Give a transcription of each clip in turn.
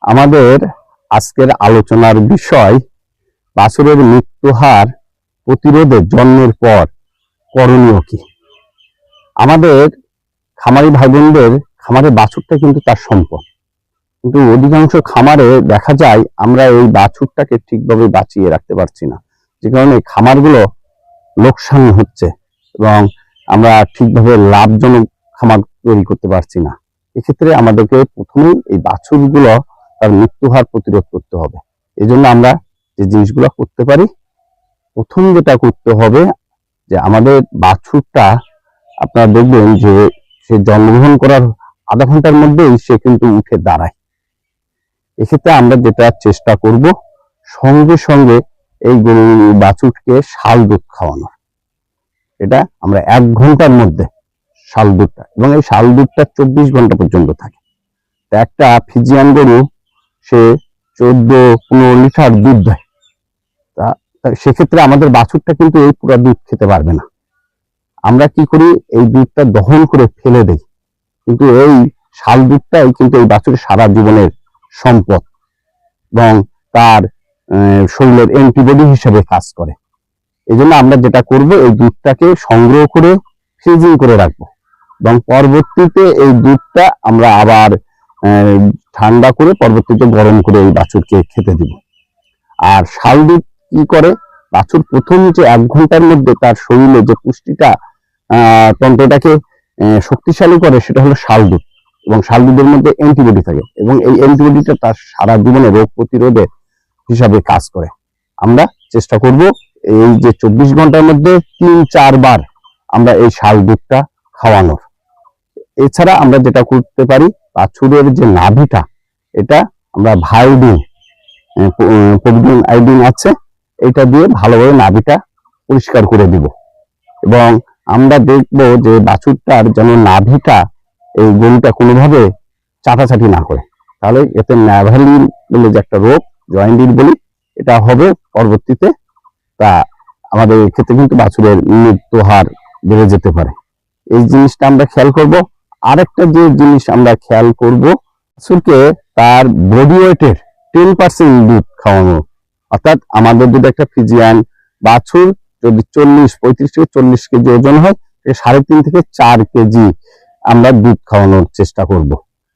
আমাদের আজকের আলোচনার বিষয় বাছুরের মৃত্যু হার প্রতিরোধে জন্মের পর করণীয় কি। আমাদের খামারি ভাই বোনদের খামারে বাছুরটা কিন্তু তার সম্পদ, কিন্তু অধিকাংশ খামারে দেখা যায় আমরা এই বাছুরটাকে ঠিকভাবে বাঁচিয়ে রাখতে পারছি না, যে কারণে খামারগুলো লোকসান হচ্ছে এবং আমরা ঠিকভাবে লাভজনক খামার তৈরি করতে পারছি না। এক্ষেত্রে আমাদেরকে প্রথমেই এই বাছুরগুলো তার মৃত্যু হার প্রতিরোধ করতে হবে। এই জন্য আমরা যে জিনিসগুলো করতে পারি, প্রথম যেটা করতে হবে যে আমাদের বাছুরটা আপনারা দেখবেন যে সে জন্মগ্রহণ করার আধা ঘন্টার মধ্যেই সে কিন্তু উঠে দাঁড়ায়। এক্ষেত্রে আমরা যেটা চেষ্টা করব, সঙ্গে সঙ্গে এই গরু বাছুরকে শাল দুধ খাওয়ানোর। এটা আমরা 1 ঘন্টার মধ্যে শাল দুধটা, এবং এই শাল দুধটা 24 ঘন্টা পর্যন্ত থাকে। একটা ফিজিয়ান গরু সে 14-15 লিটার দুধ দেয়। সেক্ষেত্রে আমাদের বাছুরটা কিন্তু এই পুরো দুধ খেতে পারবে না। আমরা কি করি, এই দুধটা দহন করে ফেলে দেই, কিন্তু এই শাল দুধটাই কিন্তু এই বাছুরের সারা জীবনের সম্পদ এবং তার শরীরের অ্যান্টিবডি হিসেবে কাজ করে। এই জন্য আমরা যেটা করব, এই দুধটাকে সংগ্রহ করে ফ্রিজিং করে রাখবো এবং পরবর্তীতে এই দুধটা আমরা আবার ঠান্ডা করে পরবর্তীতে গরম করে এই বাছুরকে খেতে দিব। আর শাল দুধ কি করে, বাছুর প্রথম যে 1 ঘন্টার মধ্যে তার শরীরে যে পুষ্টিটা তন্ত্রটাকে শক্তিশালী করে, সেটা হলো শাল দুধ, এবং শাল দুধের মধ্যে অ্যান্টিবডি থাকে এবং এই অ্যান্টিবডিটা তার সারা জীবনে রোগ প্রতিরোধের হিসাবে কাজ করে। আমরা চেষ্টা করব এই যে 24 ঘন্টার মধ্যে 3-4 বার আমরা এই শাল দুধটা খাওয়ানোর। এছাড়া আমরা যেটা করতে পারি, বাছুরের যে নাভিটা, এটা আমরা ভায়োডিন, প্রোভিডন আয়োডিন আছে, এটা দিয়ে ভালোভাবে নাভিটা পরিষ্কার করে দিব। এবং আমরা দেখব যে বাছুরটার যেন নাভিটা এই গরুটা কোনোভাবে চাটাচাটি না করে, তাহলে এতে ন্যাভালিন বলে যে একটা রোগ, জয়েন্টিস বলি, এটা হবে পরবর্তীতে। তা আমাদের ক্ষেত্রে কিন্তু বাছুরের মৃত্যু হার বেড়ে যেতে পারে। এই জিনিসটা আমরা খেয়াল করব। আরেকটা যে জিনিস আমরা খেয়াল করব, বাছুরকে তার বডি ওয়েটের 10% দুধ খাওয়ানো। অর্থাৎ আমাদের যদি একটা ফিজিয়ান বাছুর যদি 35 থেকে 40 কেজি ওজন হয়, 3.5 থেকে 4 কেজি আমরা দুধ খাওয়ানোর চেষ্টা করব।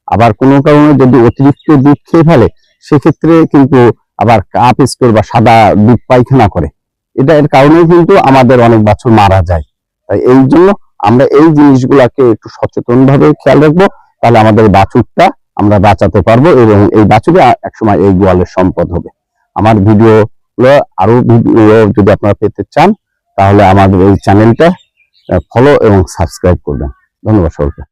আবার কোনো কারণে যদি অতিরিক্ত দুধ খেয়ে ফেলে, সেক্ষেত্রে কিন্তু আবার কাপ স্কোর বা সাদা দুধ পায়খানা করে। এর কারণেও কিন্তু আমাদের অনেক বাছুর মারা যায়। তাই এই জন্য আমরা এই জিনিসগুলোকে একটু সচেতন ভাবে খেয়াল রাখবো, তাহলে আমাদের বাছুরটা আমরা বাঁচাতে পারবো এবং এই বাছুরে একসময় এই গোয়ালের সম্পদ হবে। আমার ভিডিও আরো ভিডিও যদি আপনারা পেতে চান, তাহলে আমাদের এই চ্যানেলটা ফলো এবং সাবস্ক্রাইব করবেন। ধন্যবাদ সকলকে।